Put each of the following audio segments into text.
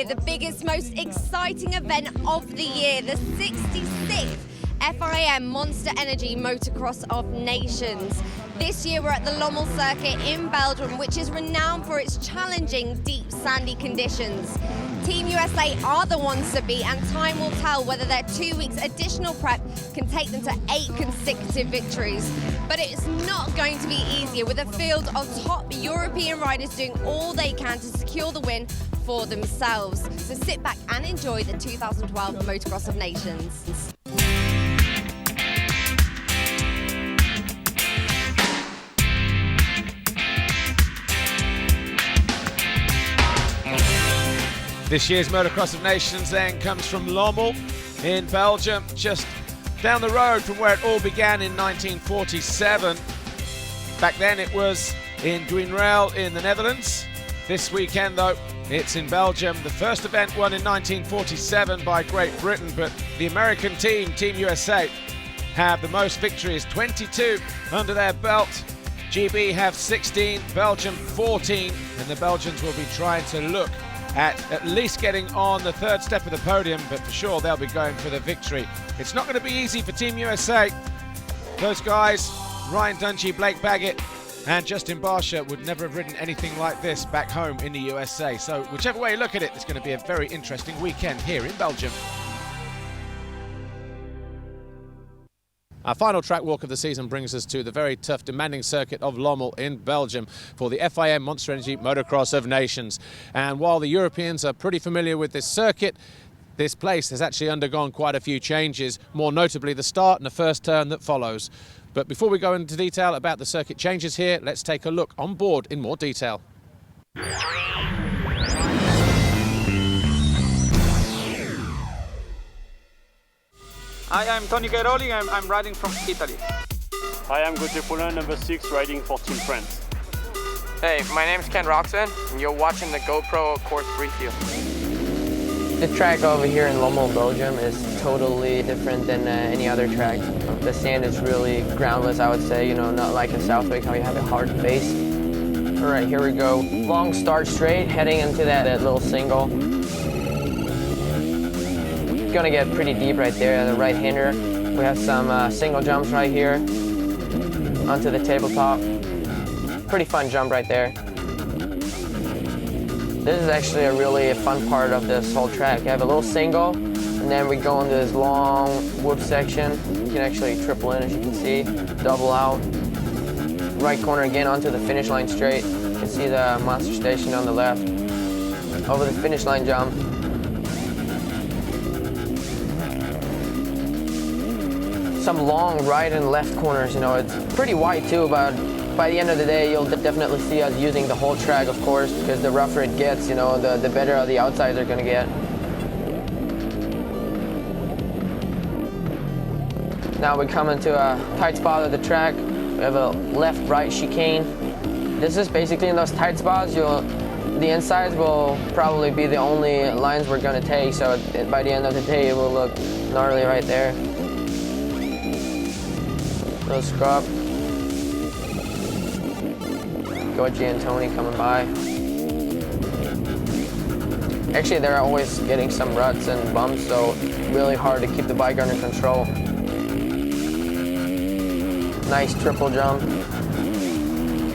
here, the biggest, most exciting event of the year, the 66th FIM Monster Energy Motocross of Nations. This year we're at the LOMMEL circuit in Belgium, which is renowned for its challenging, deep, sandy conditions. Team USA are the ones to beat, and time will tell whether their 2 weeks additional prep can take them to 8 consecutive victories. But it's not going to be easier, with a field of top European riders doing all they can to secure the win for themselves. So sit back and enjoy the 2012 Motocross of Nations. This year's Motocross of Nations then comes from LOMMEL in Belgium, just down the road from where it all began in 1947. Back then it was in Greenrail in the Netherlands. This weekend though, it's in Belgium. The first event won in 1947 by Great Britain, but the American team, Team USA, have the most victories, 22 under their belt. GB have 16, Belgium 14, and the Belgians will be trying to look at least getting on the third step of the podium, but for sure they'll be going for the victory. It's not going to be easy for Team USA. Those guys, Ryan Dungey, Blake Baggett and Justin Barsha, would never have ridden anything like this back home in the USA. So whichever way you look at it, it's going to be a very interesting weekend here in Belgium. Our final track walk of the season brings us to the very tough, demanding circuit of LOMMEL in Belgium for the FIM Monster Energy Motocross of Nations. And while the Europeans are pretty familiar with this circuit, this place has actually undergone quite a few changes, more notably the start and the first turn that follows. But before we go into detail about the circuit changes here, let's take a look on board in more detail. Hi, I'm Tony Cairoli, I'm riding from Italy. Hi, I'm Gauthier Paulin, number 6, riding for Team France. Hey, my name's Ken Roxon, and you're watching the GoPro course preview. The track over here in LOMMEL, Belgium is totally different than any other track. The sand is really groundless, I would say, you know, not like in Southwick, how you have a hard base. All right, here we go. Long start straight, heading into that little single. Gonna get pretty deep right there, the right-hander. We have some single jumps right here onto the tabletop. Pretty fun jump right there. This is actually a really fun part of this whole track. You have a little single, and then we go into this long whoop section. You can actually triple in, as you can see, double out. Right corner again onto the finish line straight. You can see the monster station on the left. Over the finish line jump. Some long right and left corners, you know, it's pretty wide too, but by the end of the day, you'll definitely see us using the whole track, of course, because the rougher it gets, you know, the better the outsides are gonna get. Now we come into a tight spot of the track. We have a left-right chicane. This is basically in those tight spots, the insides will probably be the only lines we're gonna take, so by the end of the day, it will look gnarly right there. Little scrub. Goji and Tony coming by. Actually, they're always getting some ruts and bumps, so really hard to keep the bike under control. Nice triple jump.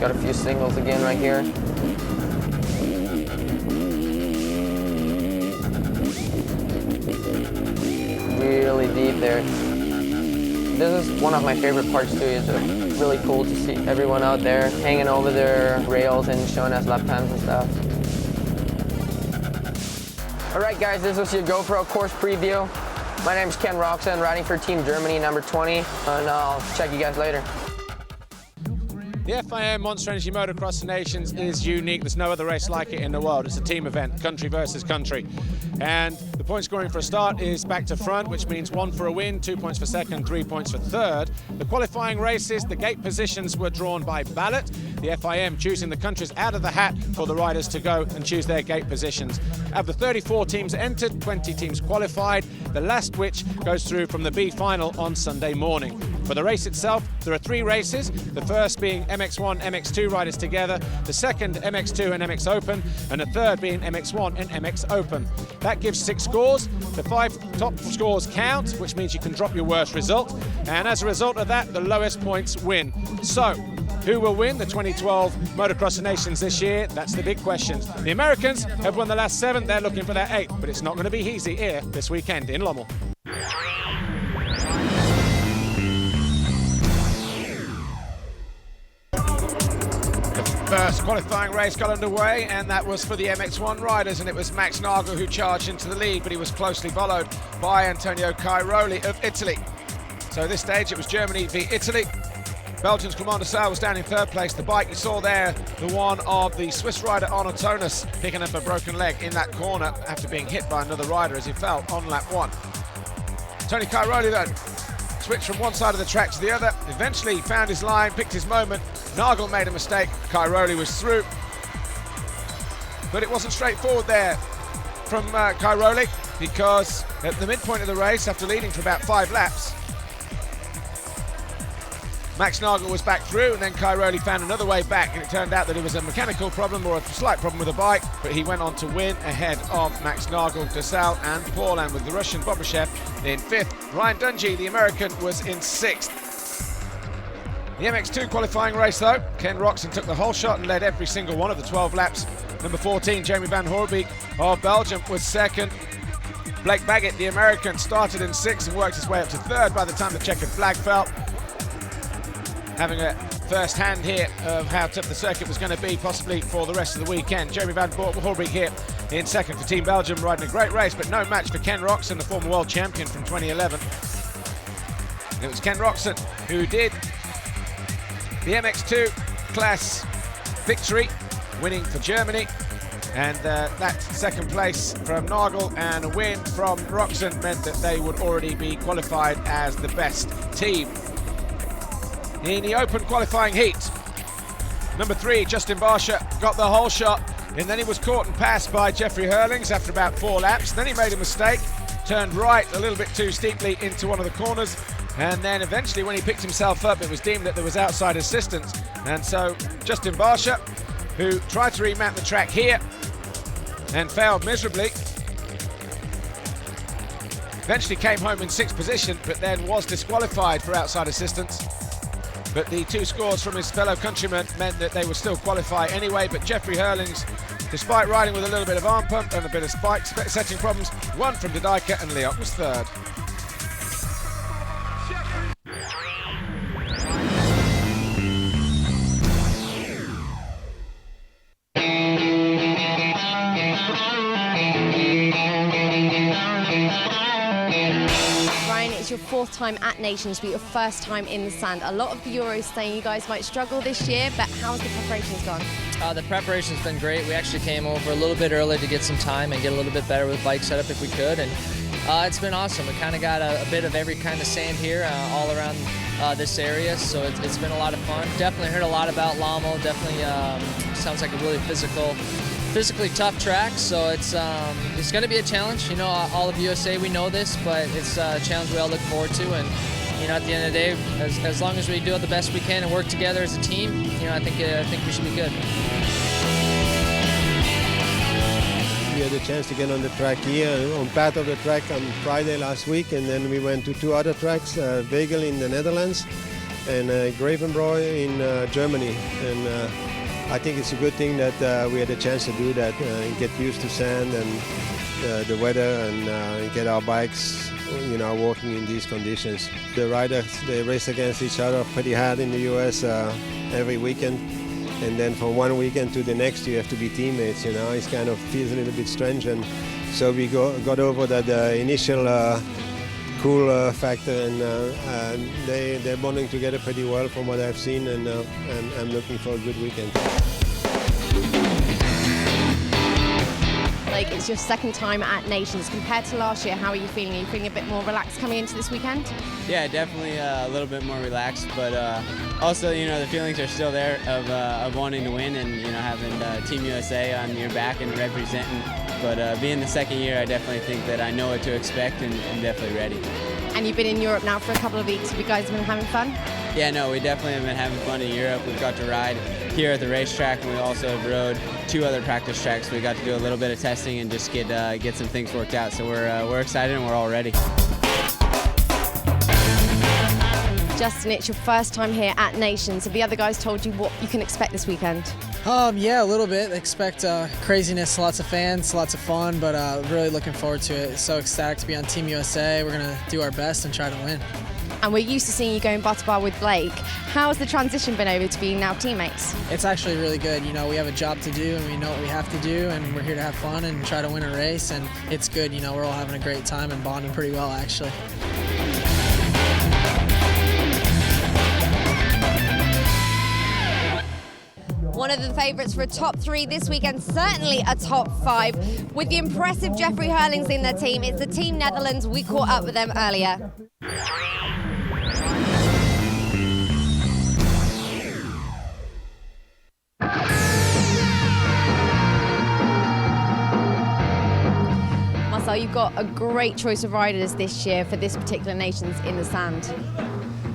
Got a few singles again right here. Really deep there. This is one of my favorite parts too. It's really cool to see everyone out there hanging over their rails and showing us lap times and stuff. All right guys, this was your GoPro course preview. My name's Ken Roxon, riding for Team Germany, number 20, and I'll check you guys later. The FIM Monster Energy Motocross of Nations is unique. There's no other race like it in the world. It's a team event, country versus country. And the point scoring for a start is back to front, which means 1 for a win, 2 points for second, 3 points for third. The qualifying races, the gate positions were drawn by ballot. The FIM choosing the countries out of the hat for the riders to go and choose their gate positions. Of the 34 teams entered, 20 teams qualified, the last which goes through from the B final on Sunday morning. For the race itself, there are 3 races, the first being MXoN, MX2 riders together, the second MX2 and MX Open, and the third being MX1 and MX Open. That gives 6 scores. The 5 top scores count, which means you can drop your worst result, and as a result of that, the lowest points win. So, who will win the 2012 Motocross of Nations this year? That's the big question. The Americans have won the last 7, they're looking for their 8th, but it's not going to be easy here this weekend in Lommel. First qualifying race got underway, and that was for the MX1 riders, and it was Max Nagel who charged into the lead, but he was closely followed by Antonio Cairoli of Italy. So at this stage it was Germany v Italy. Belgium's Clément de Sale was down in 3rd place. The bike you saw there, the one of the Swiss rider Arno Tonis, picking up a broken leg in that corner after being hit by another rider as he fell on lap 1. Tony Cairoli then switched from one side of the track to the other, eventually found his line, picked his moment. Nagel made a mistake, Cairoli was through. But it wasn't straightforward there from Cairoli, because at the midpoint of the race, after leading for about 5 laps, Max Nagel was back through, and then Cairoli found another way back, and it turned out that it was a mechanical problem or a slight problem with the bike, but he went on to win ahead of Max Nagel, de Sale and Paul, and with the Russian Bobashev in 5th. Ryan Dungey, the American, was in 6th. The MX2 qualifying race though, Ken Roczen took the whole shot and led every single one of the 12 laps. Number 14, Jamie van Hoorbeek of Belgium was 2nd. Blake Baggett, the American, started in 6th and worked his way up to 3rd by the time the checkered flag fell. Having a first hand here of how tough the circuit was going to be possibly for the rest of the weekend. Jamie van Hoorbeek here in 2nd for Team Belgium, riding a great race, but no match for Ken Roczen, the former world champion from 2011. And it was Ken Roczen who did the MX2 class victory, winning for Germany, and that 2nd place from Nagel and a win from Roczen meant that they would already be qualified as the best team. In the open qualifying heat, number 3, Justin Barsha, got the whole shot, and then he was caught and passed by Jeffrey Hurlings after about 4 laps. Then he made a mistake, turned right a little bit too steeply into one of the corners, and then eventually when he picked himself up, it was deemed that there was outside assistance. And so Justin Barsha, who tried to remap the track here and failed miserably, eventually came home in 6th position, but then was disqualified for outside assistance. But the 2 scores from his fellow countrymen meant that they would still qualify anyway. But Jeffrey Hurlings, despite riding with a little bit of arm pump and a bit of spike setting problems, won from De Dijker, and Leot was 3rd. Your 4th time at Nations, but your 1st time in the sand. A lot of the Euros saying you guys might struggle this year, but how's the preparations gone? The preparation's been great. We actually came over a little bit early to get some time and get a little bit better with bike setup if we could, and it's been awesome. We kind of got a bit of every kind of sand here all around this area, so it's been a lot of fun. Definitely heard a lot about LOMMEL. Definitely sounds like a really physically tough track, so it's going to be a challenge. You know, all of USA, we know this, but it's a challenge we all look forward to. And you know, at the end of the day, as long as we do it the best we can and work together as a team, you know, I think we should be good. We had a chance to get on the track here, on part of the track on Friday last week, and then we went to 2 other tracks, Wegel in the Netherlands and Gravenbroich in Germany. And I think it's a good thing that we had a chance to do that and get used to sand and the weather and get our bikes, you know, working in these conditions. The riders, they race against each other pretty hard in the US every weekend, and then from one weekend to the next you have to be teammates, you know. It kind of feels a little bit strange, and so we got over that initial cool factor, and they're bonding together pretty well from what I've seen, and I'm looking for a good weekend. Like, it's your 2nd time at Nations. Compared to last year, how are you feeling? Are you feeling a bit more relaxed coming into this weekend? Yeah, definitely a little bit more relaxed, but also, you know, the feelings are still there of wanting to win and, you know, having Team USA on your back and representing. But being the 2nd year, I definitely think that I know what to expect and definitely ready. And you've been in Europe now for a couple of weeks. Have you guys been having fun? Yeah, no, we definitely have been having fun in Europe. We've got to ride here at the racetrack, and we also have rode 2 other practice tracks. We got to do a little bit of testing and just get some things worked out. So we're excited and we're all ready. Justin, it's your first time here at Nations. Have the other guys told you what you can expect this weekend? Yeah, a little bit. Expect craziness, lots of fans, lots of fun, but really looking forward to it. So ecstatic to be on Team USA. We're going to do our best and try to win. And we're used to seeing you going bar to bar with Blake. How's the transition been over to being now teammates? It's actually really good. You know, we have a job to do and we know what we have to do, and we're here to have fun and try to win a race, and it's good. You know, we're all having a great time and bonding pretty well, actually. One of the favourites for a top 3 this weekend, certainly a top 5. With the impressive Jeffrey Hurlings in their team, it's the Team Netherlands. We caught up with them earlier. Marcel, you've got a great choice of riders this year for this particular Nations in the sand.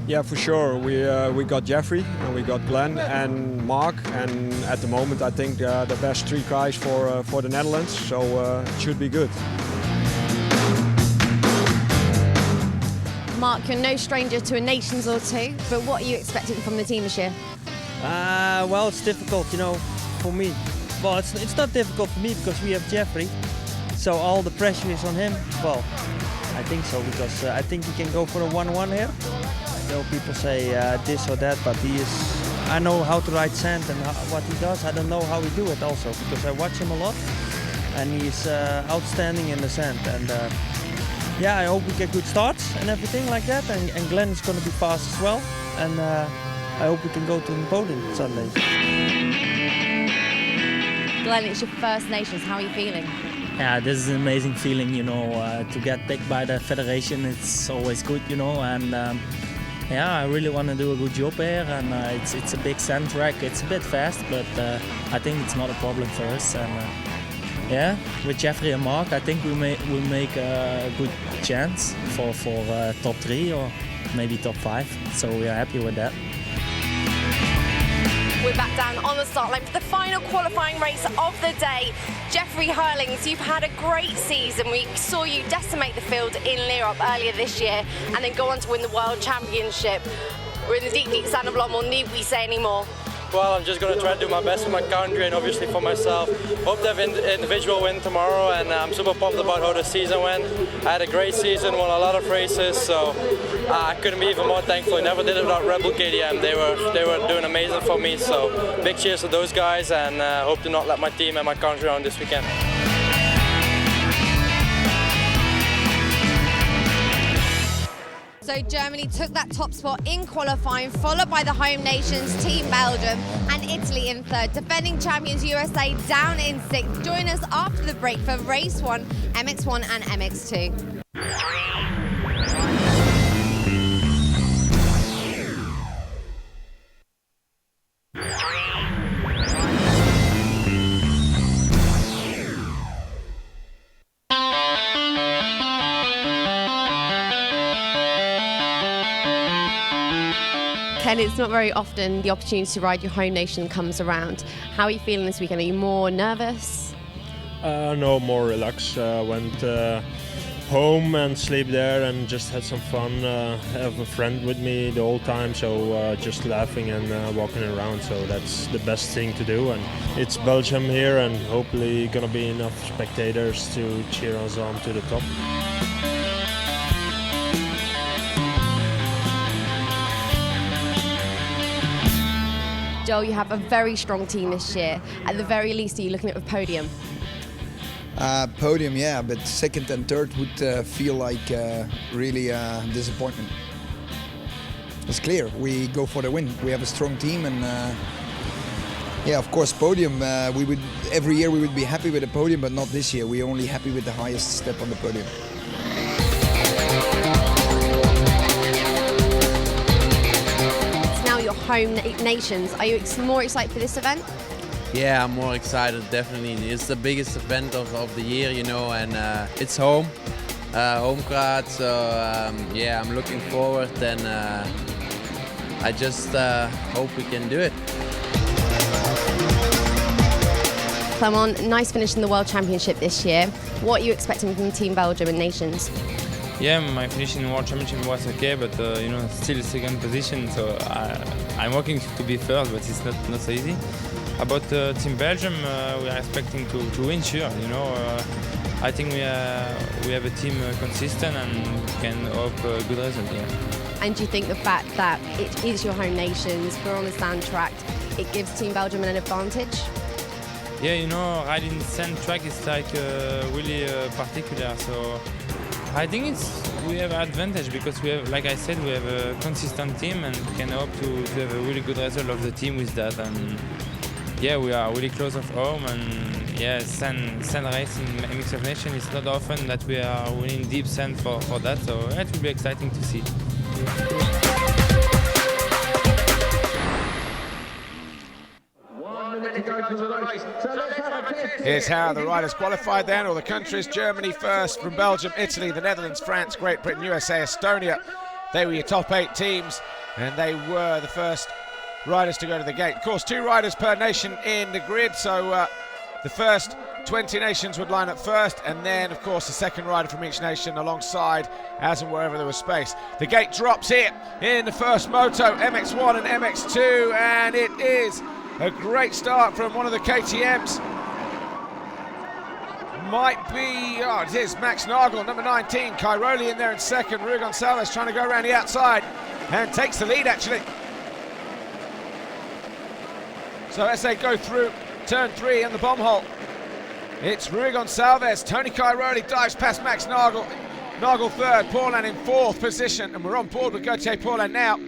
Yeah, for sure. We got Jeffrey, and we got Glenn and Mark, and at the moment I think the best 3 guys for the Netherlands, so it should be good. Mark, you're no stranger to a Nations or 2, but what are you expecting from the team this year? Well, it's difficult, you know, for me. Well, it's not difficult for me because we have Jeffrey, so all the pressure is on him. Well, I think so, because I think he can go for a 1-1 here. You know, people say this or that, but I know how to ride sand and what he does. I don't know how he do it also, because I watch him a lot, and he's outstanding in the sand. And yeah, I hope we get good starts and everything like that. And Glenn is going to be fast as well. And I hope we can go to the podium Sunday. Glenn, it's your first Nations. How are you feeling? Yeah, this is an amazing feeling, you know, to get picked by the federation. It's always good, you know, and yeah, I really want to do a good job here, and it's a big sand track. It's a bit fast, but I think it's not a problem for us. And yeah, with Jeffrey and Mark, I think we'll make a good chance for top 3 or maybe top 5. So we are happy with that. We're back down on the start line for the final qualifying race of the day. Jeffrey Hurlings, you've had a great season. We saw you decimate the field in Lierop earlier this year and then go on to win the World Championship. We're in the deep, deep sand of Lommel. Need we say any more? Well, I'm just going to try to do my best for my country and obviously for myself. Hope to have an individual win tomorrow, and I'm super pumped about how the season went. I had a great season, won a lot of races, so I couldn't be even more thankful. I never did it without Red Bull KTM. They were doing amazing for me, so big cheers to those guys, and hope to not let my team and my country down this weekend. So Germany took that top spot in qualifying, followed by the home nations, Team Belgium, and Italy in 3rd. Defending champions USA down in 6th. Join us after the break for Race 1, MX1 and MX2. Ken, it's not very often the opportunity to ride your home nation comes around. How are you feeling this weekend? Are you more nervous? No, more relaxed. Went home and sleep there and just had some fun. Have a friend with me the whole time, so just laughing and walking around. So that's the best thing to do. And it's Belgium here, and hopefully gonna be enough spectators to cheer us on to the top. Joel, you have a very strong team this year. At the very least, are you looking at a podium? Podium, yeah, but 2nd and 3rd would feel like really disappointment. It's clear, we go for the win. We have a strong team, and yeah, of course, podium. Every year we would be happy with the podium, but not this year. We're only happy with the highest step on the podium. Your home nations. Are you more excited for this event? Yeah, I'm more excited, definitely. It's the biggest event of the year, you know, and it's home. home crowd. So yeah, I'm looking forward, and I just hope we can do it. Clement, nice finish in the World Championship this year. What are you expecting from Team Belgium and Nations? Yeah, my finish in the World Championship was okay, but you know, still second position. So I'm working to be first, but it's not so easy. About Team Belgium, we are expecting to win, sure. You know, I think we have a team consistent and can hope a good result. Yeah. And do you think the fact that it is your home nations, we're on the sand track, it gives Team Belgium an advantage? Yeah, you know, riding sand track is like really particular. So I think we have an advantage because we have, like I said, we have a consistent team and we can hope to have a really good result of the team with that. And yeah, we are really close of home, and yeah, sand race in MX of Nations, it's not often that we are winning deep sand for that. So it will be exciting to see. Here's how the riders qualified then, or the countries. Germany first, from Belgium, Italy, the Netherlands, France, Great Britain, USA, Estonia. They were your top 8 teams, and they were the first riders to go to the gate. Of course, 2 riders per nation in the grid, so the first 20 nations would line up first, and then, of course, the second rider from each nation alongside, as and wherever there was space. The gate drops here in the first moto, MX1 and MX2, and it is a great start from one of the KTMs. Might be, oh, it is Max Nagel, number 19. Cairoli in there in second. Rui Gonçalves trying to go around the outside and takes the lead, actually. So as they go through turn 3 in the bomb hole, it's Rui Gonçalves. Tony Cairoli dives past Max Nagel. Nagel third, Paulin in 4th position, and we're on board with Gauthier Paulin now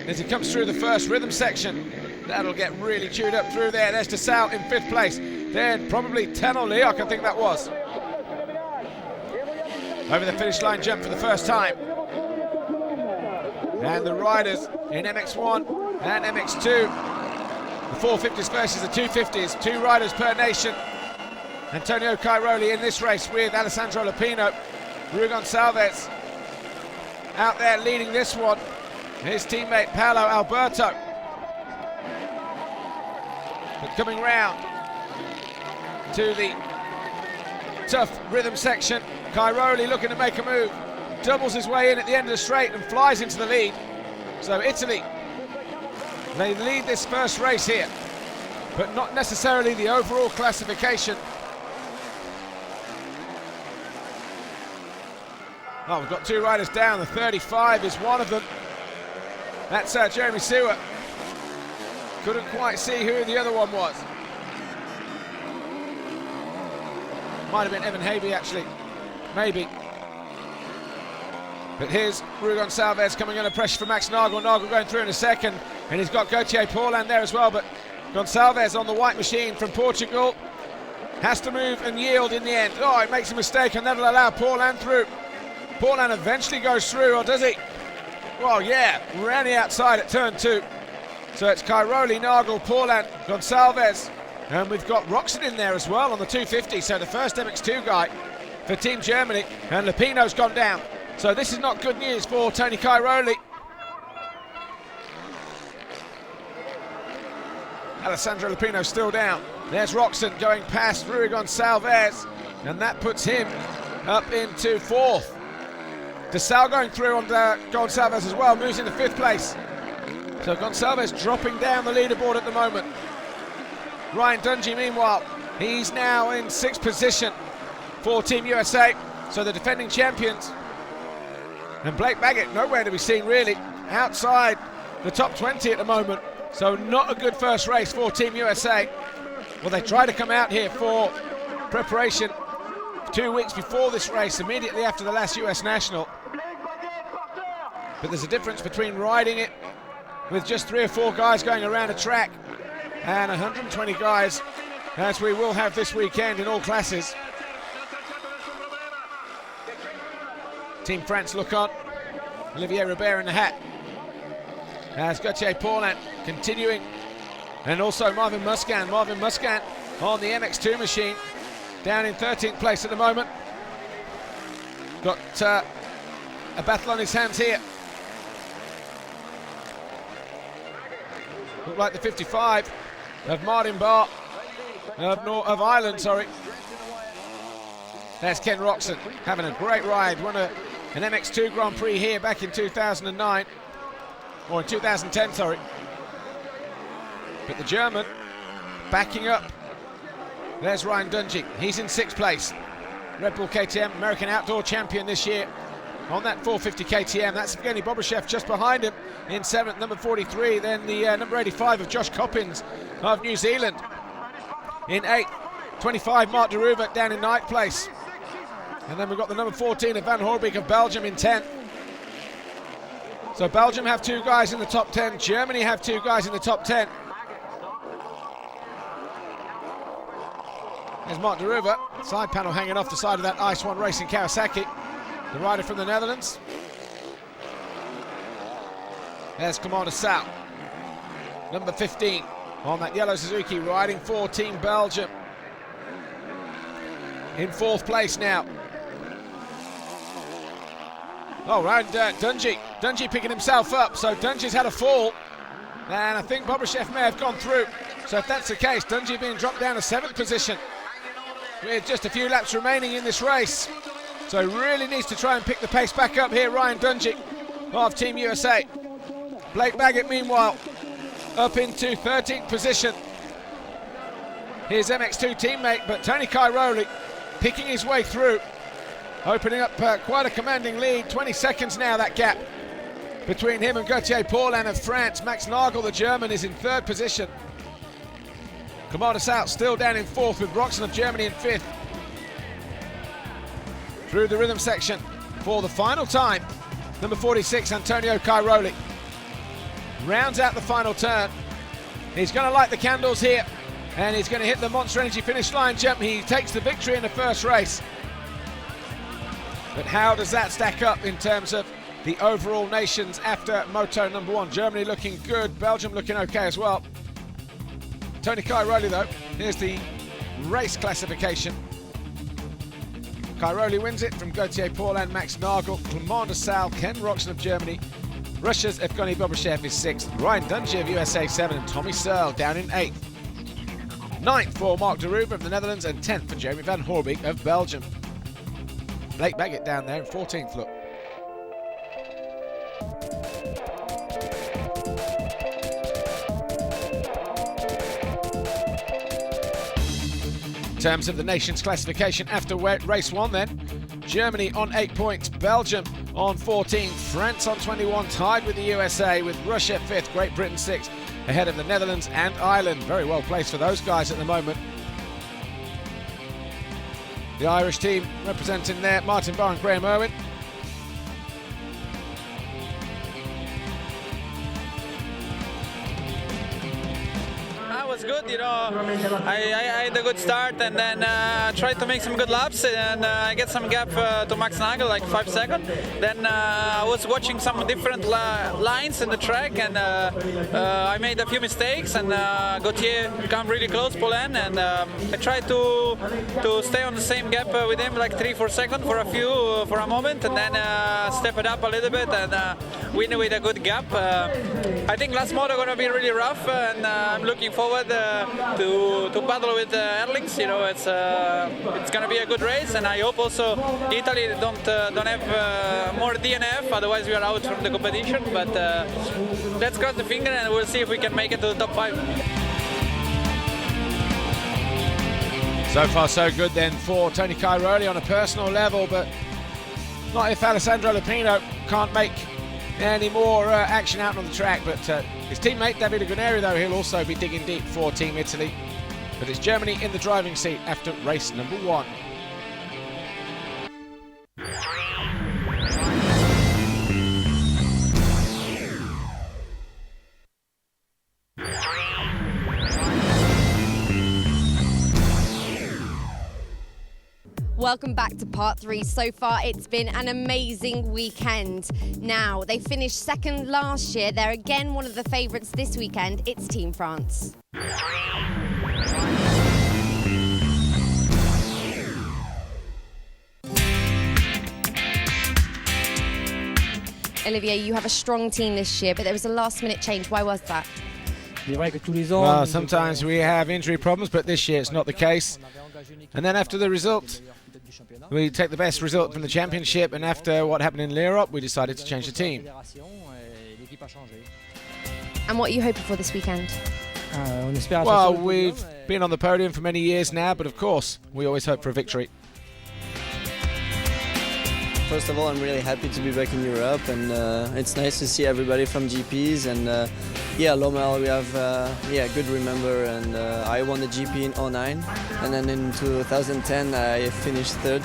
as he comes through the first rhythm section. That'll get really chewed up through there. There's Dessau in 5th place. Then probably Tenor Leoc, I think that was. Over the finish line jump for the first time. And the riders in MX1 and MX2. The 450s versus the 250s. 2 riders per nation. Antonio Cairoli in this race with Alessandro Lupino. Rui Gonçalves out there leading this one. His teammate Paolo Alberto. But coming round to the tough rhythm section, Cairoli looking to make a move, doubles his way in at the end of the straight and flies into the lead. So Italy, they lead this first race here, but not necessarily the overall classification. Oh, we've got 2 riders down. The 35 is one of them. That's Jeremy Sewer. Couldn't quite see who the other one was. Might have been Evan Habe, actually. Maybe. But here's Rui Gonçalves coming under pressure for Max Nagel. Nagel going through in a second. And he's got Gauthier Paulin there as well. But Gonçalves on the white machine from Portugal has to move and yield in the end. Oh, he makes a mistake, and that'll allow Paulin through. Paulin eventually goes through, or does he? Well, yeah, ran the outside at turn 2. So it's Cairoli, Nagel, Paulin, Gonçalves, and we've got Roxon in there as well on the 250. So the first MX2 guy for Team Germany, and Lupino's gone down. So this is not good news for Tony Cairoli. Alessandro Lupino still down. There's Roxon going past Rui Gonçalves, and that puts him up into 4th. Dessau going through on Gonçalves as well, moves into 5th place. So Gonçalves dropping down the leaderboard at the moment. Ryan Dungey, meanwhile, he's now in 6th position for Team USA. So the defending champions. And Blake Baggett, nowhere to be seen really, outside the top 20 at the moment. So not a good first race for Team USA. Well, they try to come out here for preparation 2 weeks before this race, immediately after the last US National. But there's a difference between riding it with just 3 or 4 guys going around a track and 120 guys, as we will have this weekend in all classes. Team France look on. Olivier Robert in the hat. As Gauthier Paulin continuing. And also Marvin Muscan. Marvin Muscan on the MX2 machine, down in 13th place at the moment. Got a battle on his hands here. Looked like the 55 of Martin Barr of Ireland, sorry. There's Ken Roxon having a great ride. Won an MX2 Grand Prix here back in 2009, or in 2010, sorry. But the German backing up. There's Ryan Dungey. He's in 6th place. Red Bull KTM American Outdoor Champion this year on that 450 KTM. That's Evgeny Bobashev just behind him in 7th, number 43. Then the number 85 of Josh Coppins of New Zealand in 8th. 25 Mark de Ruyver down in 9th place. And then we've got the number 14 of Van Hoorbeek of Belgium in 10th. So Belgium have 2 guys in the top 10. Germany have 2 guys in the top 10. There's Mark de Ruyver, side panel hanging off the side of that i1 Racing Kawasaki, the rider from the Netherlands. There's Commander Sal, number 15 on that yellow Suzuki, riding for Team Belgium. In 4th place now. Oh, round Dungey. Dungey picking himself up, so Dungey's had a fall, and I think Bobashev may have gone through. So if that's the case, Dungey being dropped down to 7th position with just a few laps remaining in this race. So really needs to try and pick the pace back up here, Ryan Dungey of Team USA. Blake Baggett, meanwhile, up into 13th position. His MX2 teammate, but Tony Cairoli picking his way through, opening up quite a commanding lead. 20 seconds now, that gap between him and Gauthier Paulin of France. Max Nagel, the German, is in 3rd position. Commander Sal still down in 4th with Roxon of Germany in 5th. Through the rhythm section for the final time, number 46, Antonio Cairoli. Rounds out the final turn. He's going to light the candles here, and he's going to hit the Monster Energy finish line jump. He takes the victory in the first race. But how does that stack up in terms of the overall nations after Moto number 1? Germany looking good, Belgium looking okay as well. Tony Cairoli, though, here's the race classification. Cairoli wins it from Gauthier Paulin, Max Nagel, Commander Sal, Ken Roxon of Germany. Russia's Evgeny Bobashev is 6th. Ryan Dungey of USA 7th, and Tommy Searle down in 8th. 9th for Mark de Ruyver of the Netherlands, and 10th for Jeremy Van Hoorbeek of Belgium. Blake Baggett down there in 14th, look. In terms of the nations classification after race 1 then, Germany on 8 points, Belgium on 14, France on 21, tied with the USA, with Russia 5th, Great Britain 6th, ahead of the Netherlands and Ireland. Very well placed for those guys at the moment. The Irish team representing there, Martin Barr and Graham Irwin. Was good, you know. I had a good start, and then tried to make some good laps, and I get some gap to Max Nagel, like 5 seconds. Then I was watching some different lines in the track, and I made a few mistakes, and Gauthier come really close, Paulin, and I tried to stay on the same gap with him, like 3-4 seconds for a moment, and then step it up a little bit and win with a good gap. I think last moto gonna be really rough, and I'm looking forward to battle with Erlings. You know, it's gonna be a good race, and I hope also Italy don't have more DNF, otherwise we are out from the competition. But let's cross the finger, and we'll see if we can make it to the top 5. So far so good then for Tony Cairoli on a personal level, but not if Alessandro Lupino can't make any more action out on the track. But his teammate Davide Guarneri, though, he'll also be digging deep for Team Italy. But it's Germany in the driving seat after race number 1. Welcome back to part 3. So far, it's been an amazing weekend. Now, they finished second last year. They're again one of the favourites this weekend. It's Team France. Olivier, you have a strong team this year, but there was a last-minute change. Why was that? Well, sometimes we have injury problems, but this year it's not the case. And then after the result, we take the best result from the championship, and after what happened in L'Europe, we decided to change the team. And what are you hoping for this weekend? Well, we've been on the podium for many years now, but of course, we always hope for a victory. First of all, I'm really happy to be back in Europe, and it's nice to see everybody from GPs. And yeah, LOMMEL, we have good remember. And I won the GP in 2009, and then in 2010 I finished third.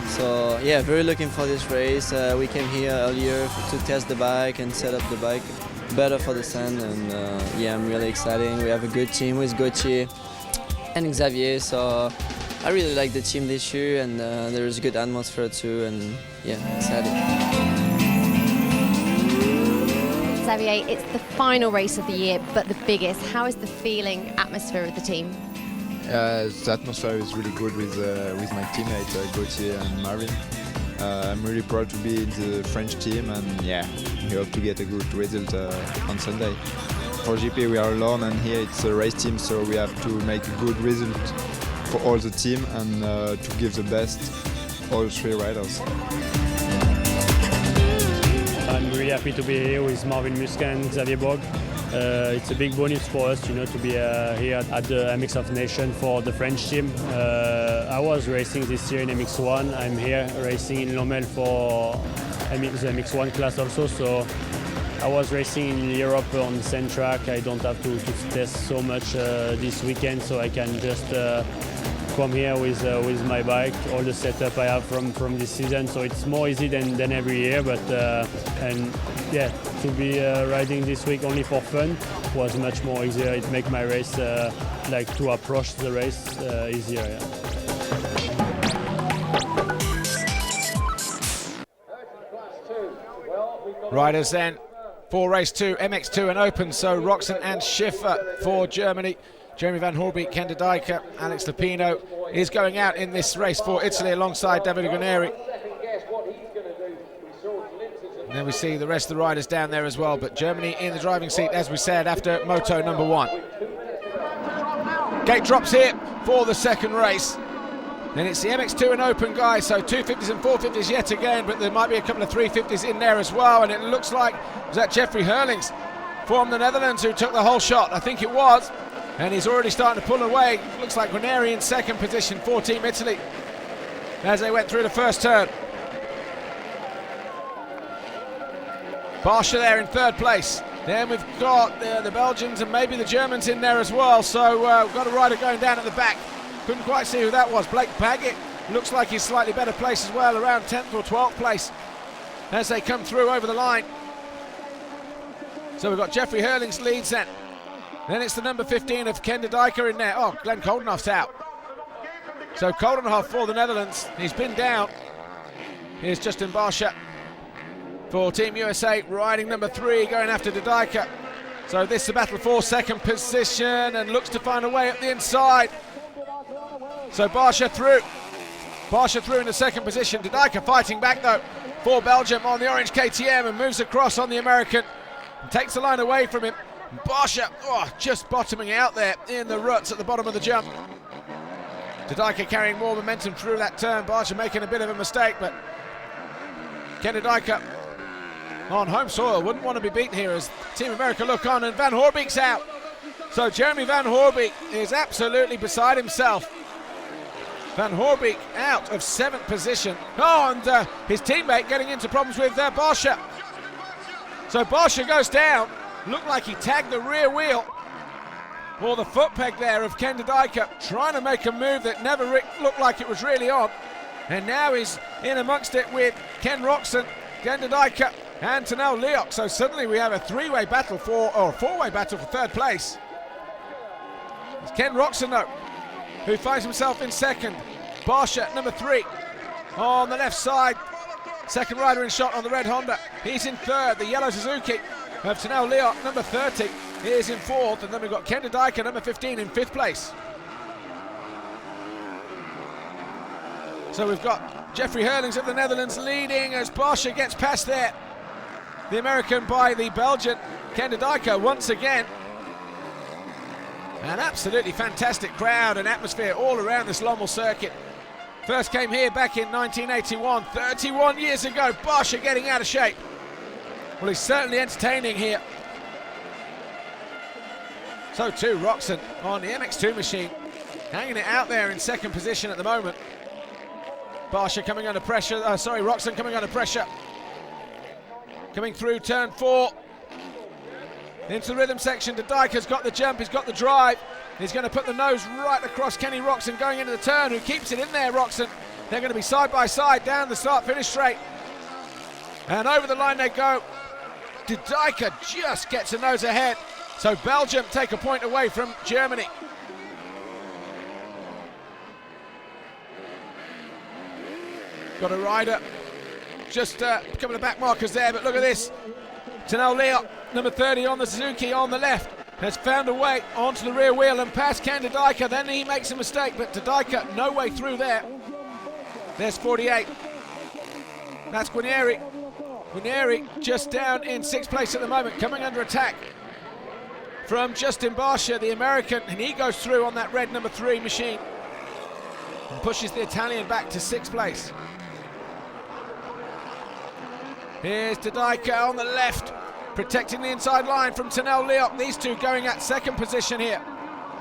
So yeah, very looking for this race. We came here earlier to test the bike and set up the bike better for the sand, and yeah, I'm really excited. We have a good team with Gauthier and Xavier, so I really like the team this year, and there is a good atmosphere too, and yeah, excited. Xavier, it's the final race of the year, but the biggest. How is the feeling, atmosphere of the team? The atmosphere is really good with my teammates Gauthier and Marvin. I'm really proud to be in the French team, and yeah, we hope to get a good result on Sunday. For GP we are alone, and here it's a race team, so we have to make a good result for all the team and to give the best all three riders. I'm really happy to be here with Marvin Muscat and Xavier Borg. It's a big bonus for us, you know, to be here at the MX of Nation for the French team. I was racing this year in MXoN. I'm here racing in LOMMEL for the MX1 class also. So I was racing in Europe on the sand track. I don't have to test so much this weekend, so I can just come here with my bike, all the setup I have from this season. So it's more easy than every year, but and yeah, to be riding this week only for fun was much more easier. It makes my race like to approach the race easier. Yeah. Riders then for race 2, MX2 and Open. So Roxen and Schiffer for Germany. Jeremy Van Hoorbeek, Ken de Dijker, Alex Lupino is going out in this race for Italy alongside Davide Guarneri. And then we see the rest of the riders down there as well, but Germany in the driving seat, as we said, after moto number 1. Gate drops here for the second race. Then it's the MX2 and Open guys, so 250s and 450s yet again, but there might be a couple of 350s in there as well, and it looks like, was that Jeffrey Hurlings from the Netherlands who took the whole shot? I think it was. And he's already starting to pull away. Looks like Guarneri in second position for Team Italy as they went through the first turn. Barsha there in third place. Then we've got the Belgians and maybe the Germans in there as well. So we've got a rider going down at the back. Couldn't quite see who that was. Blake Baggett looks like he's slightly better place as well, around 10th or 12th place as they come through over the line. So we've got Jeffrey Hurlings leads then. Then it's the number 15 of Ken de Dijker in there. Oh, Glenn Koldenhoff's out. So Koldenhoff for the Netherlands. He's been down. Here's Justin Barsha for Team USA, riding number 3, going after de Dijker. So this is a battle for second position and looks to find a way up the inside. So Barsha through. Barsha through in the second position. De Dijker fighting back though for Belgium on the orange KTM and moves across on the American and takes the line away from him. Barsha, just bottoming out there in the ruts at the bottom of the jump. De Dijker carrying more momentum through that turn. Barsha making a bit of a mistake, but Ken de Dijker on home soil wouldn't want to be beaten here as Team America look on, and Van Hoorbeek's out. So Jeremy Van Hoorbeek is absolutely beside himself. Van Hoorbeek out of 7th position. Oh, and his teammate getting into problems with Barsha. So Barsha goes down. Looked like he tagged the rear wheel or the foot peg there of Ken de Dijker, trying to make a move that never looked like it was really on. And now he's in amongst it with Ken Roxen, Ken de Dijker and Tanel Leok. So suddenly we have a 3-way battle or a 4-way battle for third place. It's Ken Roxen though, who finds himself in second. Barsha number 3 on the left side. Second rider in shot on the red Honda. He's in third. The yellow Suzuki of Tanel Leok, number 30, is in 4th, and then we've got Ken de Dijker, number 15, in 5th place. So we've got Jeffrey Hurlings of the Netherlands leading as Barsha gets past there. the American by the Belgian Ken de Dijker once again. An absolutely fantastic crowd and atmosphere all around this Lommel circuit. First came here back in 1981, 31 years ago. Barsha getting out of shape. Well, he's certainly entertaining here. So too Roczen on the MX2 machine, hanging it out there in second position at the moment. Barsha coming under pressure, Roczen coming under pressure. Coming through turn 4. Into the rhythm section, de Dijker's got the jump, he's got the drive. He's going to put the nose right across Kenny Roczen going into the turn, who keeps it in there, Roczen. They're going to be side by side down the start-finish straight. And over the line they go. De Dijker just gets a nose ahead. So Belgium take a point away from Germany. Got a rider. Just a couple of back markers there, but look at this. Tanel Leok, number 30 on the Suzuki on the left, has found a way onto the rear wheel and past Ken de Dijker. Then he makes a mistake, but de Dijker no way through there. There's 48. That's Guarnieri. Guarnieri just down in 6th place at the moment, coming under attack from Justin Barsha, the American, and he goes through on that red number 3 machine and pushes the Italian back to 6th place. Here's de Dijker on the left, protecting the inside line from Tanel Leok. These two going at second position here.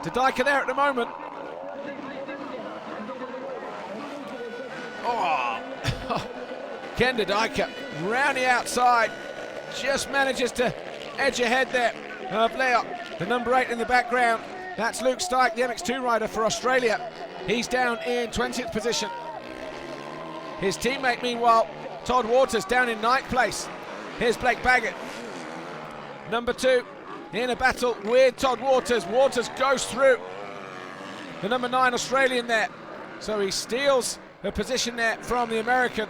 De Dijker there at the moment. Oh, Ken de Dijker round the outside, just manages to edge ahead there of Leok. The number 8 in the background, that's Luke Stike, the MX2 rider for Australia. He's down in 20th position. His teammate, meanwhile, Todd Waters, down in 9th place. Here's Blake Baggett, number 2, in a battle with Todd Waters. Waters goes through the number 9 Australian there. So he steals a position there from the American,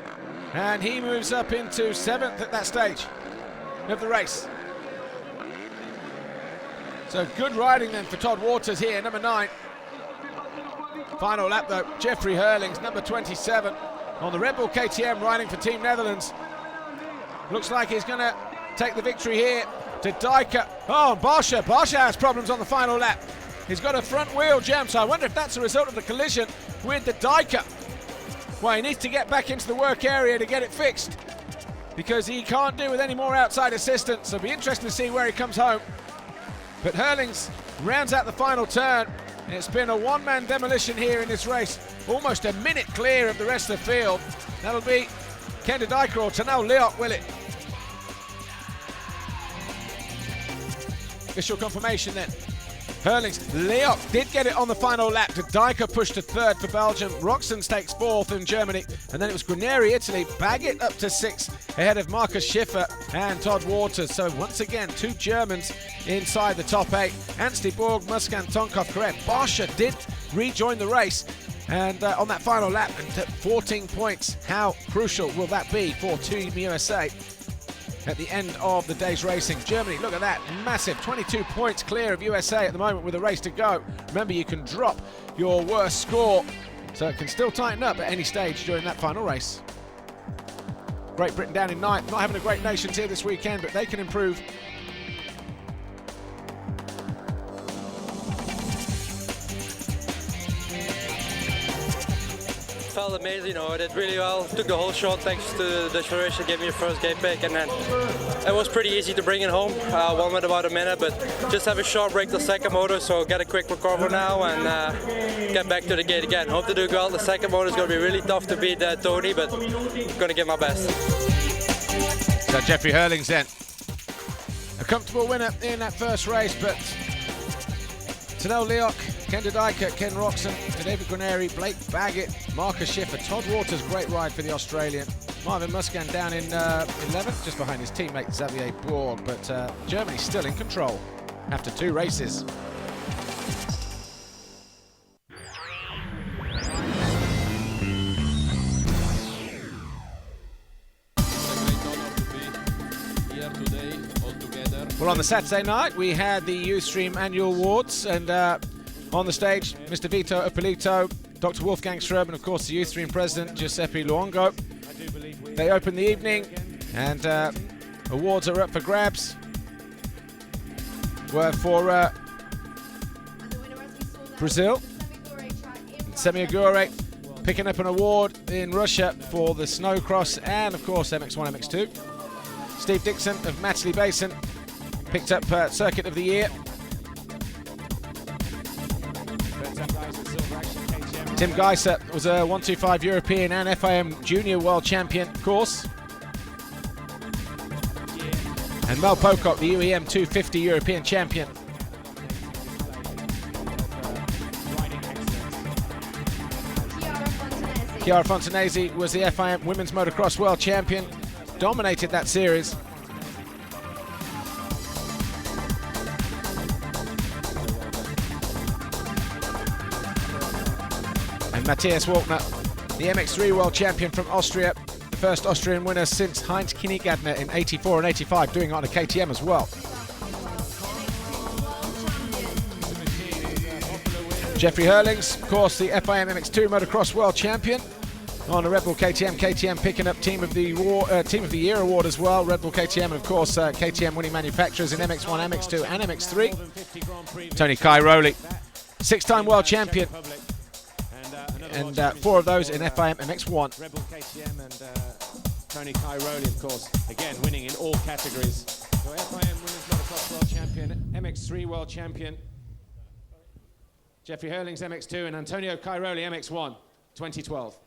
and he moves up into 7th at that stage of the race. So good riding then for Todd Waters here, number 9. Final lap though, Jeffrey Hurlings, number 27, on the Red Bull KTM, riding for Team Netherlands. Looks like he's going to take the victory here. De Dijker. Oh, Barsha has problems on the final lap. He's got a front wheel jam, so I wonder if that's a result of the collision with de Dijker. Well, he needs to get back into the work area to get it fixed, because he can't do with any more outside assistance. So it'll be interesting to see where he comes home. But Hurlings rounds out the final turn. It's been a one-man demolition here in this race, almost a minute clear of the rest of the field. That'll be Ken de Dijker or Tanel Leok, will it? Official confirmation then. Hurlings, Leok did get it on the final lap. De Dijker pushed to 3rd for Belgium. Roczen takes 4th in Germany. And then it was Guarnieri, Italy. Baggett up to 6th, ahead of Marcus Schiffer and Todd Waters. So once again, 2 Germans inside the top 8. Anstey Borg, Muskan, Tonkov, correct. Barsha did rejoin the race. And on that final lap, and 14 points. How crucial will that be for Team USA at the end of the day's racing? Germany, look at that, massive, 22 points clear of USA at the moment with a race to go. Remember, you can drop your worst score, so it can still tighten up at any stage during that final race. Great Britain down in 9th, not having a great nations here this weekend, but they can improve. Felt amazing, you know, I did really well. Took the whole shot thanks to the Dutch Federation, gave me the first gate pick, and then it was pretty easy to bring it home. One with about a minute, but just have a short break the second motor, so get a quick recover now and get back to the gate again. Hope to do well. The second motor is going to be really tough to beat Tony, but I'm going to give my best. So Jeffrey Hurlings then, a comfortable winner in that first race, but Tanel Leok, Ken de Dijker, Ken Roczen, David Guarnieri, Blake Baggett, Marcus Schiffer, Todd Waters, great ride for the Australian. Marvin Muskan down in 11th, just behind his teammate Xavier Borg, but Germany still in control after 2 races. Well, on the Saturday night, we had the Ustream Annual Awards, and on the stage, Mr. Vito Ippolito, Dr. Wolfgang Strub, and of course the Ustream President, Giuseppe Luongo. They opened the evening, and awards are up for grabs. Were for Brazil. Semi Agure picking up an award in Russia for the snowcross and, of course, MX1, MX2. Steve Dixon of Matterley Basin picked up Circuit of the Year. Tim Geiser was a 125 European and FIM Junior World Champion, of course. And Mel Pocock, the UEM 250 European Champion. Chiara Fontanesi was the FIM Women's Motocross World Champion, dominated that series. And Matthias Walkner, the MX3 World Champion from Austria, the first Austrian winner since Heinz Kniegadner in 84 and 85, doing it on a KTM as well. Jeffrey Hurlings, of course, the FIM MX2 Motocross World Champion on a Red Bull KTM. KTM picking up Team of the Year award as well. Red Bull KTM, and of course, KTM winning manufacturers in MX1, MX2 and MX3. Tony Cairoli, 6-time world champion, and 4 of those in FIM MX1. Red Bull KTM and Tony Cairoli, of course, again winning in all categories. So FIM Women's Motocross World Champion, MX3 World Champion, Jeffrey Hurlings MX2 and Antonio Cairoli MX1, 2012.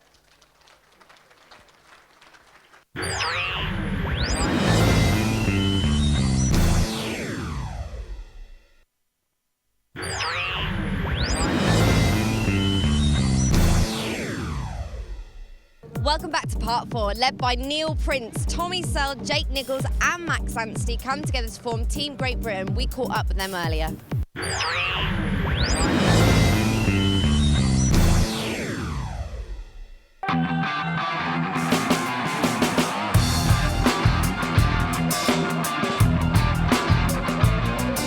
Welcome back to part 4, led by Neil Prince, Tommy Searle, Jake Nichols and Max Anstey come together to form Team Great Britain. We caught up with them earlier.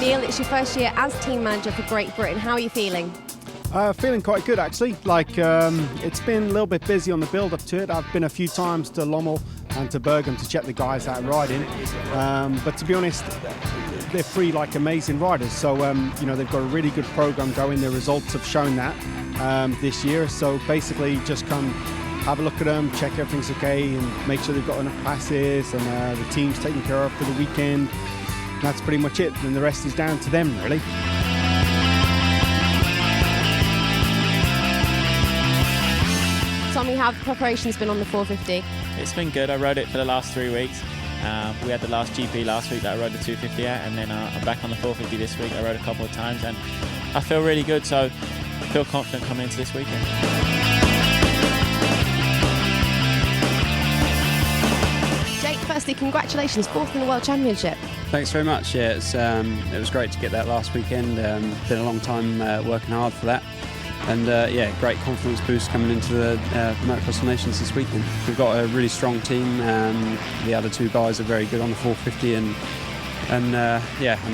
Neil, it's your first year as team manager for Great Britain. How are you feeling? Feeling quite good, actually. It's been a little bit busy on the build up to it. I've been a few times to Lommel and to Belgium to check the guys out riding. But to be honest, they're 3 amazing riders. So, they've got a really good program going. The results have shown that this year. So basically just come have a look at them, check everything's okay and make sure they've got enough passes and the team's taken care of for the weekend. And that's pretty much it. And the rest is down to them, really. Tommy, how have preparations been on the 450? It's been good. I rode it for the last 3 weeks. We had the last GP last week that I rode the 250 at, and then I'm back on the 450 this week. I rode a couple of times and I feel really good, so I feel confident coming into this weekend. Jake, firstly, congratulations, 4th in the World Championship. Thanks very much. Yeah, it was great to get that last weekend. Been a long time working hard for that. And great confidence boost coming into the Motocross of Nations this weekend. We've got a really strong team. The other 2 guys are very good on the 450, and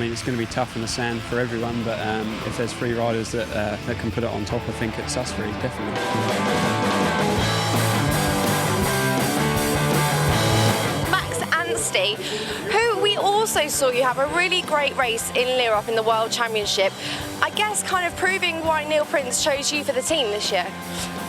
it's going to be tough in the sand for everyone. But if there's 3 riders that can put it on top, I think it's us 3, definitely. Max Anstey, who we also saw you have a really great race in Lierop in the World Championship. I guess kind of proving why Neil Prince chose you for the team this year.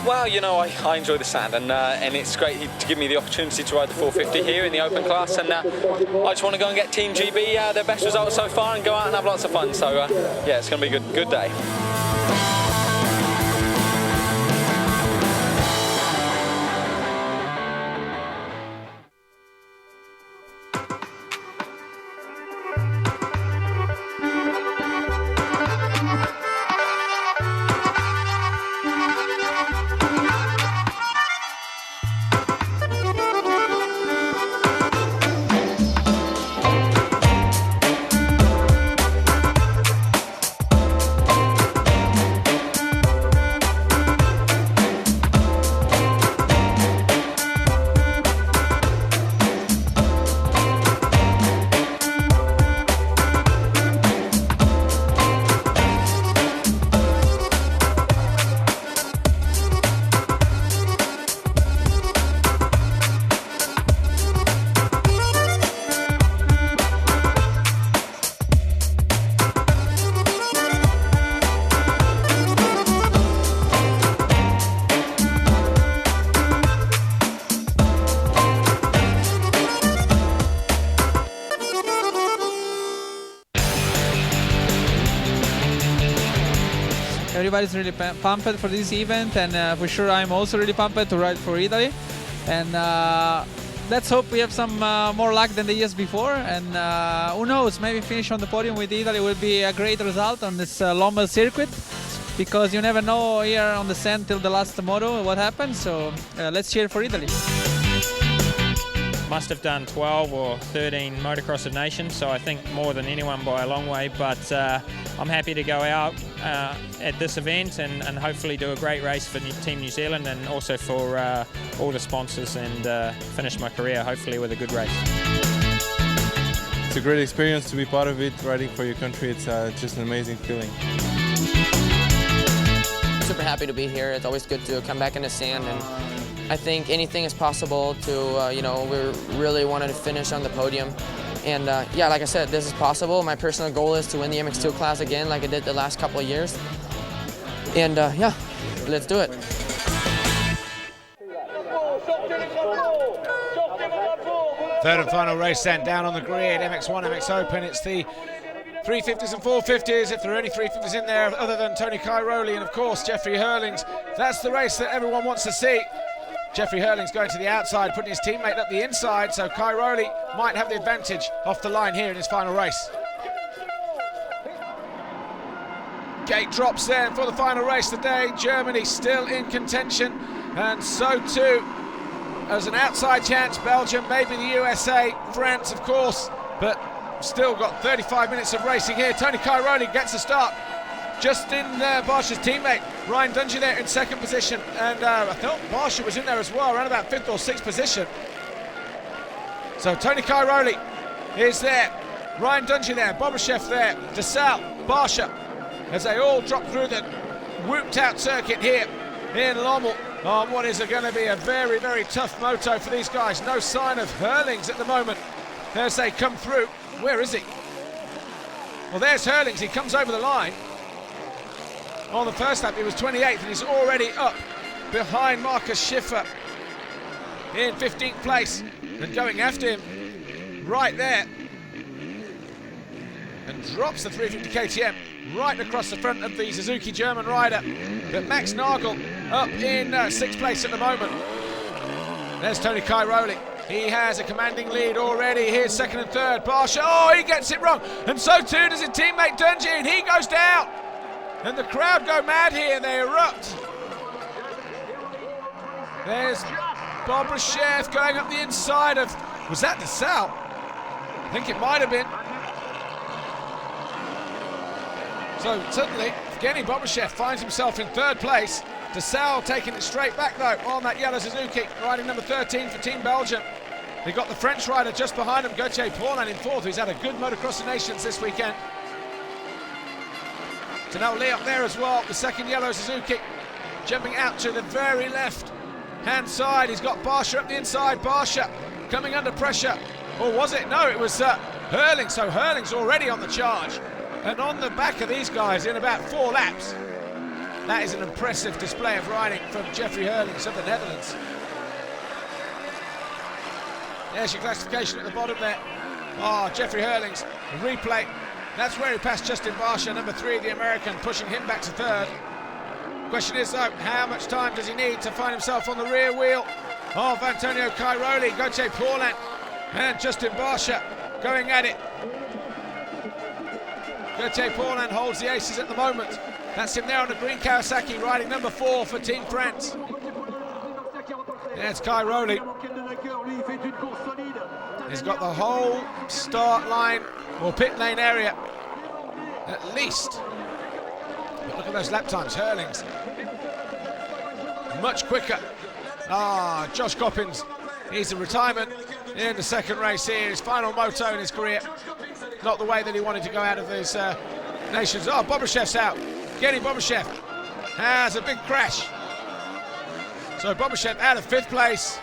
Well, I enjoy the sand, and it's great to give me the opportunity to ride the 450 here in the open class, and I just want to go and get Team GB their best results so far and go out and have lots of fun. So it's going to be a good day. everybody's really pumped for this event, and for sure I'm also really pumped to ride for Italy. And let's hope we have some more luck than the years before, and who knows, maybe finish on the podium with Italy will be a great result on this LOMMEL circuit, because you never know here on the sand till the last moto what happens. So let's cheer for Italy. Must have done 12 or 13 Motocross of Nations, so I think more than anyone by a long way, but I'm happy to go out at this event and hopefully do a great race for Team New Zealand, and also for all the sponsors, and finish my career hopefully with a good race. It's a great experience to be part of it, riding for your country. It's just an amazing feeling. Super happy to be here. It's always good to come back in the sand, and I think anything is possible to, you know, we really wanted to finish on the podium. And yeah, like I said, this is possible. My personal goal is to win the MX2 class again like I did the last couple of years. And yeah, let's do it. Third and final race sent down on the grid, MX1, MX Open. It's the 350s and 450s, if there are any 350s in there other than Tony Cairoli and of course Jeffrey Hurlings. That's the race that everyone wants to see. Jeffrey Hurlings going to the outside, putting his teammate up the inside, so Cairoli might have the advantage off the line here in his final race. Gate drops then for the final race today. Germany still in contention, and so too as an outside chance, Belgium, maybe the USA, France of course, but still got 35 minutes of racing here. Tony Cairoli gets a start. Justin Barsha's teammate, Ryan Dungey there in second position, and I thought Barsha was in there as well, around about 5th or 6th position. So Tony Cairoli is there, Ryan Dungey there, Bobashev there, DeSalle, Barsha, as they all drop through the whooped out circuit here in Lommel on what is going to be a very, very tough moto for these guys. No sign of Hurlings at the moment as they come through. Where is he? Well, there's Hurlings, he comes over the line. On the first lap he was 28th, and he's already up behind Marcus Schiffer in 15th place, and going after him right there, and drops the 350 KTM right across the front of the Suzuki German rider. But Max Nagel up in 6th place at the moment. There's Tony Cairoli. He has a commanding lead already. Here's second and third. Barsha, oh, he gets it wrong, and so too does his teammate Dungey, and he goes down. And the crowd go mad here, they erupt. There's Bobashev going up the inside of, was that DeSalle? I think it might have been. So suddenly, Evgeny Bobashev finds himself in 3rd place. DeSalle taking it straight back though on that yellow Suzuki, riding number 13 for Team Belgium. They got the French rider just behind him, Gauthier Paulin in 4th, who's had a good Motocross of Nations this weekend. So now Lee up there as well, the second yellow Suzuki, jumping out to the very left hand side. He's got Barsha up the inside. Barsha coming under pressure, or was it? No, it was Hurling. So Hurling's already on the charge, and on the back of these guys in about 4 laps. That is an impressive display of riding from Jeffrey Hurlings of the Netherlands. There's your classification at the bottom there. Oh, Jeffrey Hurlings, a replay. That's where he passed Justin Barsha, number 3, the American, pushing him back to 3rd. Question is though, how much time does he need to find himself on the rear wheel of Antonio Cairoli, Gauthier Paulin, and Justin Barsha going at it. Gauthier Paulin holds the aces at the moment. That's him there on the green Kawasaki, riding number 4 for Team France. There's Cairoli. He's got the whole start line or pit lane area at least. But look at those lap times. Hurlings much quicker. Josh Coppins, he's a retirement in the second race here, his final moto in his career. Not the way that he wanted to go out of these nations. Oh, Bobashev's out. Evgeny Bobashev has a big crash. So Bobashev out of 5th place.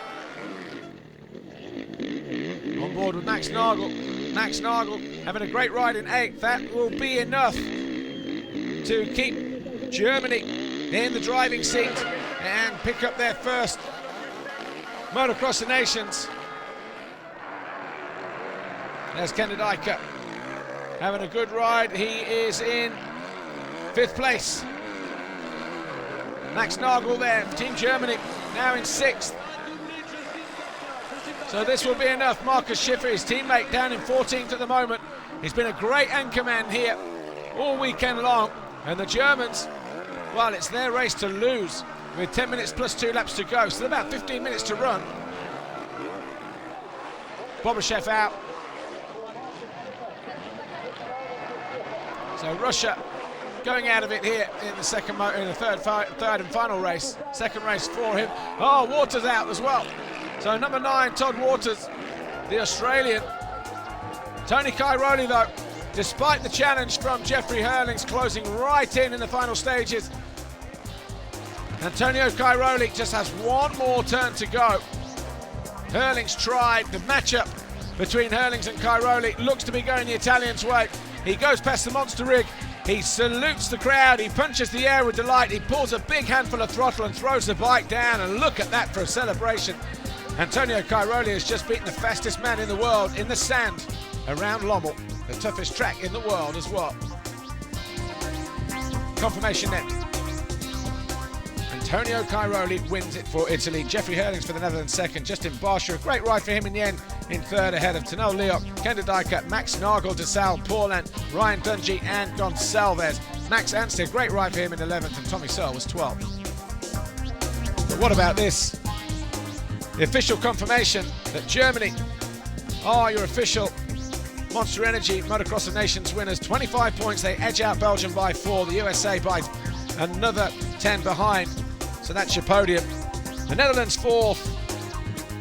On board with Max Nagel. Max Nagel having a great ride in 8th. That will be enough to keep Germany in the driving seat and pick up their first Motocross of Nations. There's Kenneth Eicher having a good ride. He is in 5th place. Max Nagel there, Team Germany, now in 6th. So this will be enough. Markus Schiffer, his teammate, down in 14th at the moment. He's been a great anchor man here all weekend long. And the Germans, well, it's their race to lose with 10 minutes plus 2 laps to go. So about 15 minutes to run. Bobashev out. So Russia going out of it here in the third and final race. Second race for him. Oh, Waters out as well. So number 9, Todd Waters, the Australian. Tony Cairoli, though, despite the challenge from Jeffrey Hurlings, closing right in the final stages. Antonio Cairoli just has one more turn to go. Hurlings tried. The matchup between Hurlings and Cairoli looks to be going the Italians' way. He goes past the monster rig. He salutes the crowd. He punches the air with delight. He pulls a big handful of throttle and throws the bike down. And look at that for a celebration. Antonio Cairoli has just beaten the fastest man in the world in the sand around Lommel, the toughest track in the world as well. Confirmation then. Antonio Cairoli wins it for Italy. Jeffrey Hurlings for the Netherlands second. Justin Barsha, a great ride for him in the end, in third ahead of Tanel Leok, Kenda Dijkert, Max Nagel, DeSalle, Paulin, Ryan Dungey and Gonçalves. Max Anstey, a great ride for him in 11th, and Tommy Searle was 12th. But what about this? The official confirmation that Germany are your official Monster Energy Motocross of Nations winners. 25 points, they edge out Belgium by 4, the USA by another 10 behind. So that's your podium. The Netherlands 4th,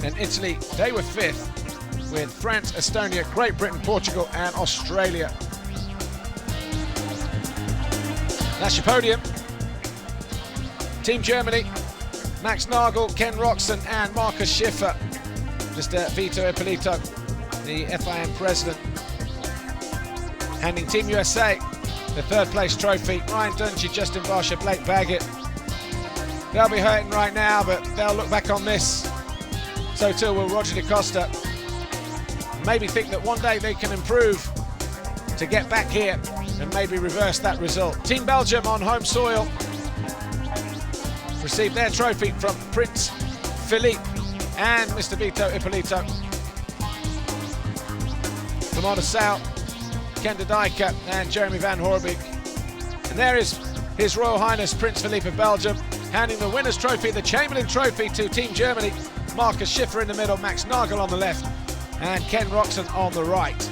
and Italy, they were 5th, with France, Estonia, Great Britain, Portugal and Australia. That's your podium. Team Germany, Max Nagel, Ken Roczen and Markus Schiffer. Mr. Vito Ippolito, the FIM president, handing Team USA the third place trophy. Ryan Dungey, Justin Barsha, Blake Baggett. They'll be hurting right now, but they'll look back on this. So too will Roger De Costa. Maybe think that one day they can improve to get back here and maybe reverse that result. Team Belgium on home soil received their trophy from Prince Philippe and Mr. Vito Ippolito. From Odense, Kenda Dijkert and Jeremy Van Hoorbeek. And there is His Royal Highness Prince Philippe of Belgium, handing the winner's trophy, the Chamberlain Trophy, to Team Germany. Markus Schiffer in the middle, Max Nagel on the left, and Ken Roczen on the right.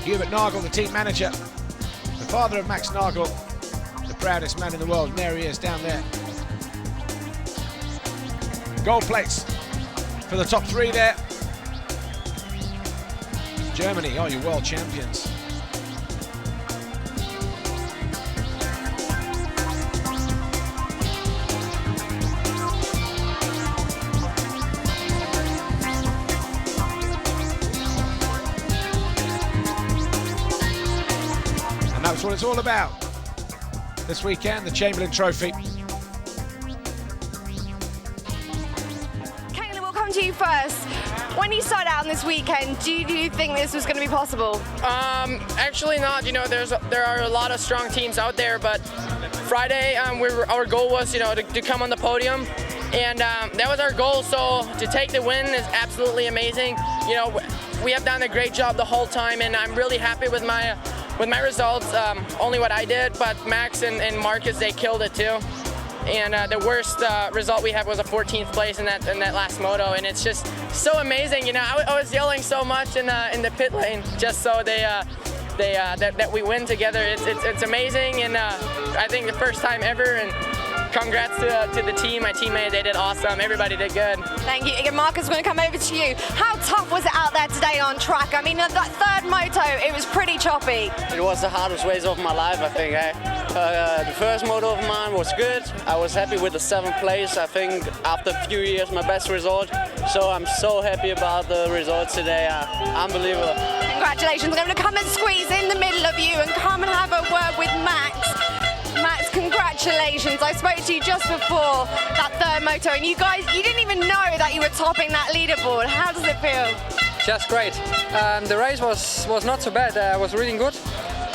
Hubert Nagel, the team manager, the father of Max Nagel, the proudest man in the world. And there he is down there. Gold plates for the top 3 there. Germany are your world champions. And that's what it's all about this weekend, the Chamberlain Trophy. To you first. When you started out on this weekend, do you think this was going to be possible? Actually not. You know, there are a lot of strong teams out there, but Friday our goal was, you know, to come on the podium, and that was our goal. So to take the win is absolutely amazing. You know, we have done a great job the whole time, and I'm really happy with my results. Only what I did, but Max and Marcus, they killed it too. And the worst result we had was a 14th place in that last moto, and it's just so amazing. You know, I was yelling so much in the pit lane just so that we win together. It's amazing, and I think the first time ever. And congrats to the team, my teammate. They did awesome. Everybody did good. Thank you. Again, Marcus, we're going to come over to you. How tough was it out there today on track? I mean, that third moto, it was pretty choppy. It was the hardest race of my life, I think. The first moto of mine was good. I was happy with the 7th place. I think after a few years, my best result. So I'm so happy about the results today. Unbelievable. Congratulations. I'm going to come and squeeze in the middle of you and come and have a word with Max. Max, congratulations. I spoke to you just before that third moto, and you didn't even know that you were topping that leaderboard. How does it feel? Just great. The race was not so bad. I was really good.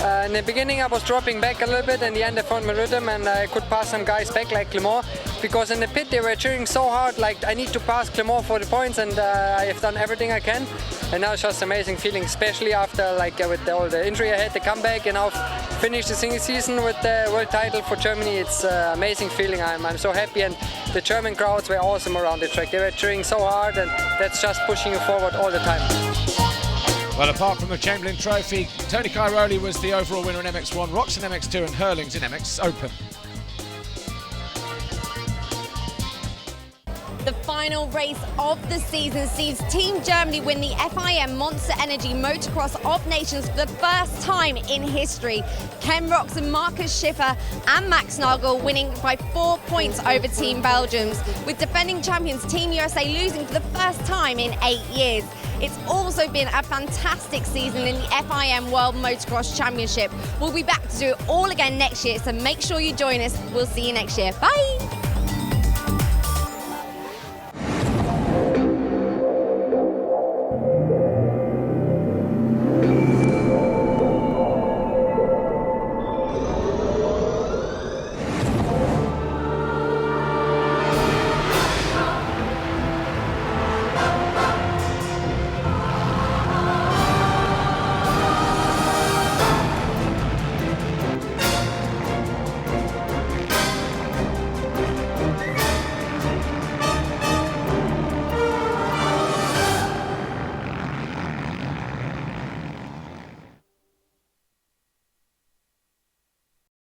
In the beginning I was dropping back a little bit, in the end I found my rhythm and I could pass some guys back like Clément, because in the pit they were cheering so hard like I need to pass Clément for the points, and I have done everything I can, and now it's just amazing feeling, especially after like with all the injury I had, the comeback, and now finish the single season with the world title for Germany. It's an amazing feeling. I'm so happy, and the German crowds were awesome around the track. They were cheering so hard, and that's just pushing you forward all the time. Well, apart from the Chamberlain Trophy, Tony Cairoli was the overall winner in MX1, Rocks in MX2 and Hurlings in MX Open. The final race of the season sees Team Germany win the FIM Monster Energy Motocross of Nations for the first time in history. Ken Rocks and Marcus Schiffer and Max Nagel winning by 4 points over Team Belgium's, with defending champions Team USA losing for the first time in 8 years. It's also been a fantastic season in the FIM World Motocross Championship. We'll be back to do it all again next year, so make sure you join us. We'll see you next year. Bye!